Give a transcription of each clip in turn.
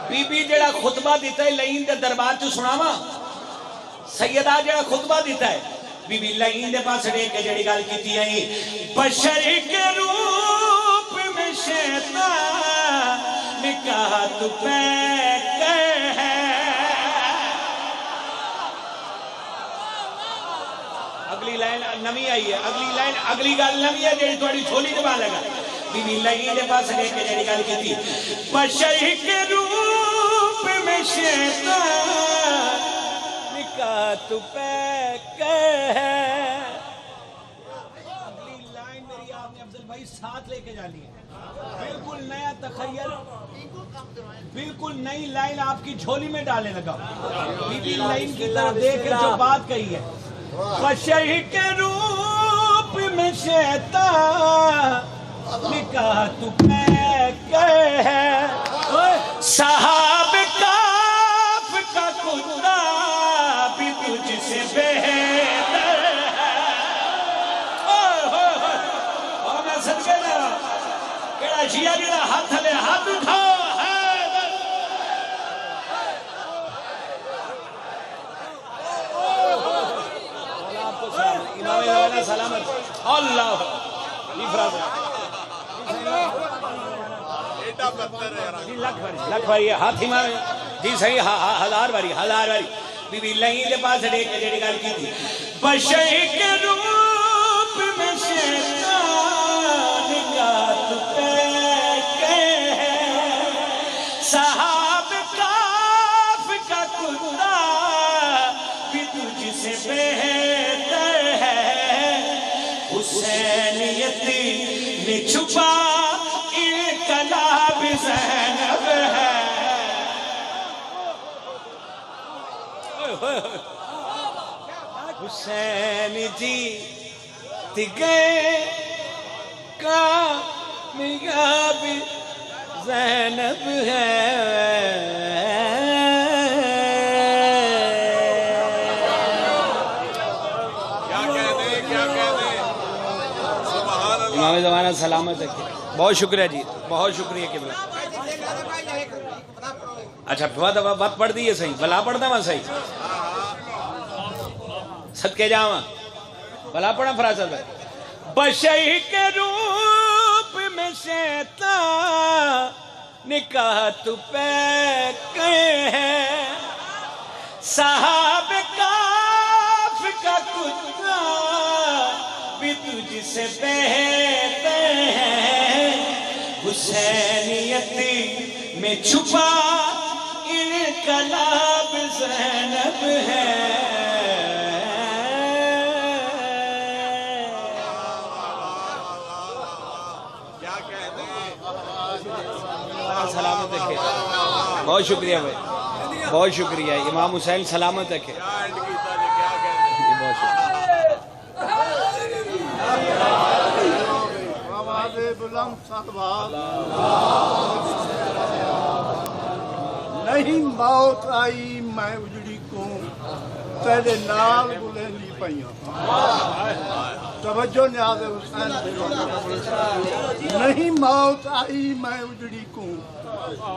be be جڑا خطبہ دیتا ہے لئین دے دربار چ سناوا سیدہ جڑا خطبہ دیتا ہے بی بی لئین دے پاس ڈے کے جڑی گل کیتی ہے بشر کے روپ میں شیطان نکاح تو پہ ہے اگلی لائن نمی آئی ہے اگلی گل نمی ہے جڑی تھوڑی چھولی دبا لگا بی بی لئین دے پاس ڈے کے جڑی گل کیتی بشر کے روپ میں شیطان نکاح تو پہ ہے اگلی لائن میری آپ نے افضل بھائی ساتھ لے کے جانی ہے بالکل نیا تخیل بالکل نئی لائن آپ کی جھولی میں ڈالنے لگا بی بی لائن کی طرف دیکھ کے جو بات کہی ہے بشر کے روپ میں شیطان نکاح تو پہ ہے صحاب کاف کا کتا بھی تجھ سے بہتر ہے اور میں صدقے جا کیڑا شیعہ جڑا ہاتھ لے ہاتھ اٹھاؤ امام سلامت اللہ لکھ بھائی ہاتھ مارے جی صحیح ہزار باری بی بی لئین دے پاس ڈے کے جڑی گل کی تھی بشر کے روپ میں شیطان نکاح تو پہ ہے صحاب کاف کا کتا بھی تجھ سے بہتر ہے حسینیت میں چھپا انقلاب زینب ہے حسین جی تگے کامیاب زینب ہے امام زمانہ سلامت ہے بہت شکریہ جی بہت شکریہ قبلہ اچھا وقت پڑھ دیئے صحیح بلا پڑھ دا میں صحیح صدقے جاواں بلا پڑھا فراسد بھائی بشر کے روپ میں شیطان نکاح تو پہ ہے صحاب کاف کا کتا بھی تجھ سے بہتر ہے حسینیت میں چھپا انقلاب زینب ہے سلامت رکھے بہت شکریہ بھائی بہت شکریہ امام حسین سلامت رکھے بہت شکریہ نہیں موت آئی میں اجڑی کو تیرے نال بلندی پئیاں توجہ نیاز حسین نہیں موت آئی میں اجڑی کو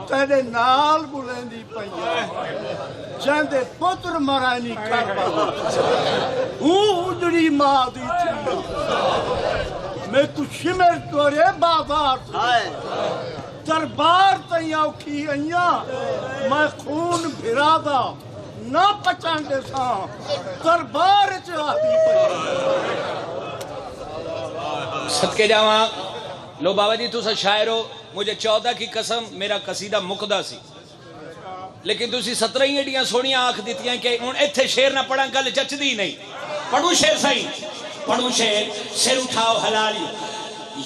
تیرے نال بلندی پئیاں جندے پتر مرانی کربلا ہوں اجڑی ماں دی تھی میں تو شمر تورے بازار دربار تیاں اوکھی ایاں میں خون بھرا دا نہ پچانڈے ساں دربار چاہتی پئی صدقے جاواں لو بابا جی تو سا شاعر ہو مجھے 14 کی قسم میرا قصیدہ مقدہ سی لیکن تسی 17 ہی ایڈیاں سونیاں آنکھ دیتیاں کہ ان ایتھے شیر نہ پڑھاں گل چچ دی نہیں پڑھو شیر صحیح پڑھو شیر سر اٹھاؤ حلالی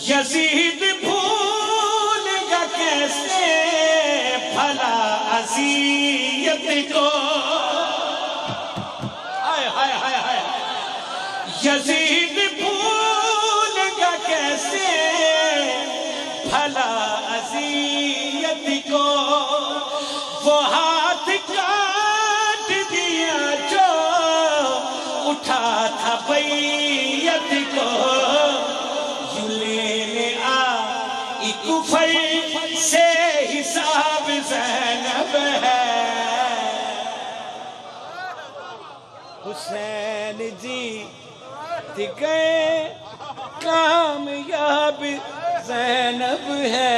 یزید بھول گا کیسے بھلا عزیت کو یزید بھول گا کیسے بھلا عزیت کو وہ ہاتھ کاٹ دیا جو اٹھا تھا بیعت کو یوں لینے آئی کفر سے حساب زینب حسین جی گئے کامیاب زینب ہے